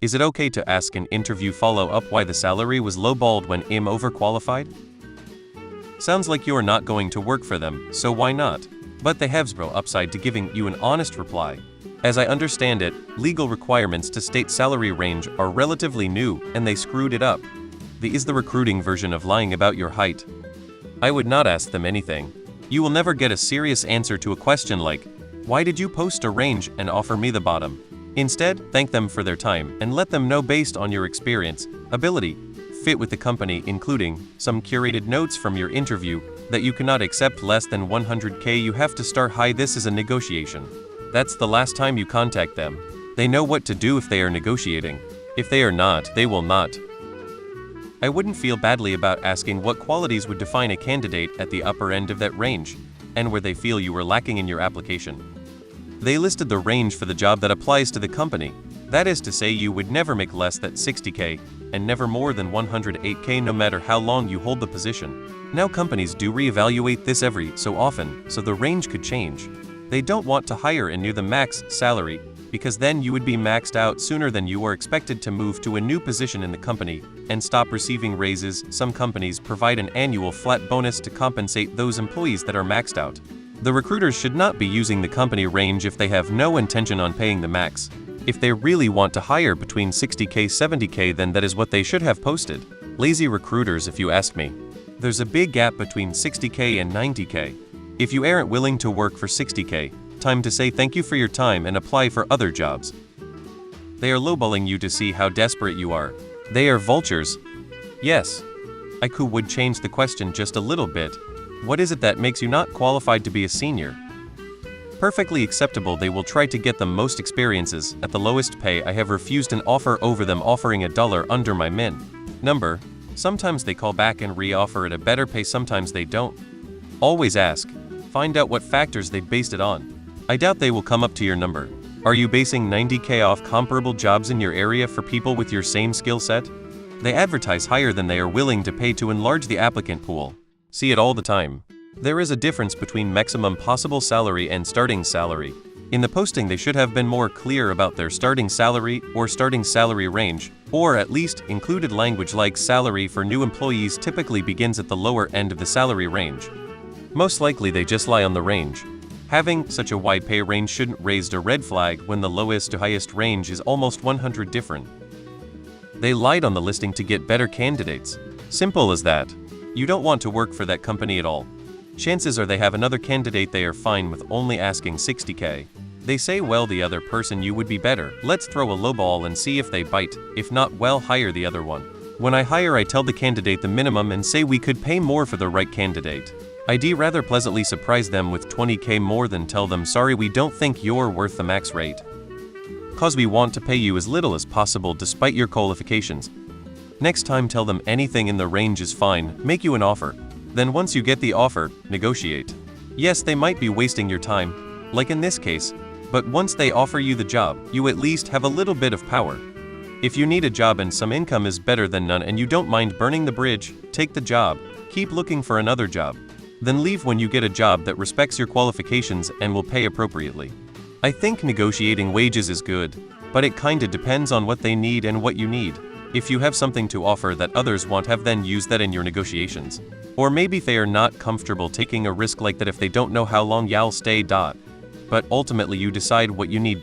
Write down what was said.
Is it okay to ask an interview follow-up why the salary was lowballed when I'm overqualified? Sounds like you're not going to work for them, so why not? But they have zero upside to giving you an honest reply. As I understand it, legal requirements to state salary range are relatively new, and they screwed it up. Is the recruiting version of lying about your height. I would not ask them anything. You will never get a serious answer to a question like, why did you post a range and offer me the bottom? Instead, thank them for their time and let them know based on your experience, ability, fit with the company, including some curated notes from your interview, that you cannot accept less than 100K. You have to start high. This is a negotiation. That's the last time you contact them. They know what to do if they are negotiating. If they are not, they will not. I wouldn't feel badly about asking what qualities would define a candidate at the upper end of that range, and where they feel you were lacking in your application. They listed the range for the job that applies to the company. That is to say, you would never make less than 60K, and never more than 108K no matter how long you hold the position. Now companies do reevaluate this every so often, so the range could change. They don't want to hire in near the max salary, because then you would be maxed out sooner than you are expected to move to a new position in the company and stop receiving raises. Some companies provide an annual flat bonus to compensate those employees that are maxed out. The recruiters should not be using the company range if they have no intention on paying the max. If they really want to hire between 60K 70K, then that is what they should have posted. Lazy recruiters, if you ask me. There's a big gap between 60K and 90K. If you aren't willing to work for 60K, time to say thank you for your time and apply for other jobs. They are lowballing you to see how desperate you are. They are vultures. Yes. I would change the question just a little bit. What is it that makes you not qualified to be a senior? Perfectly acceptable. They will try to get the most experiences at the lowest pay. I have refused an offer over them offering $1 under my min number. Sometimes they call back and re-offer at a better pay, sometimes they don't. Always ask. Find out what factors they based it on. I doubt they will come up to your number. Are you basing 90K off comparable jobs in your area for people with your same skill set? They advertise higher than they are willing to pay to enlarge the applicant pool. See it all the time. There is a difference between maximum possible salary and starting salary. In the posting, they should have been more clear about their starting salary or starting salary range, or at least included language like salary for new employees typically begins at the lower end of the salary range. Most likely they just lie on the range. Having such a wide pay range shouldn't raise a red flag when the lowest to highest range is almost 100 different. They lied on the listing to get better candidates. Simple as that. You don't want to work for that company at all. Chances are they have another candidate they are fine with only asking 60K. They say, well, the other person you would be better. Let's throw a lowball and see if they bite. If not, well, hire the other one. When I hire, I tell the candidate the minimum and say we could pay more for the right candidate. I'd rather pleasantly surprise them with 20K more than tell them, sorry, we don't think you're worth the max rate. Cause we want to pay you as little as possible despite your qualifications. Next time, tell them anything in the range is fine, make you an offer. Then once you get the offer, negotiate. Yes, they might be wasting your time, like in this case, but once they offer you the job, you at least have a little bit of power. If you need a job and some income is better than none and you don't mind burning the bridge, take the job, keep looking for another job. Then leave when you get a job that respects your qualifications and will pay appropriately. I think negotiating wages is good, but it kinda depends on what they need and what you need. If you have something to offer that others won't have, then use that in your negotiations. Or maybe they are not comfortable taking a risk like that if they don't know how long you'll stay. But ultimately you decide what you need.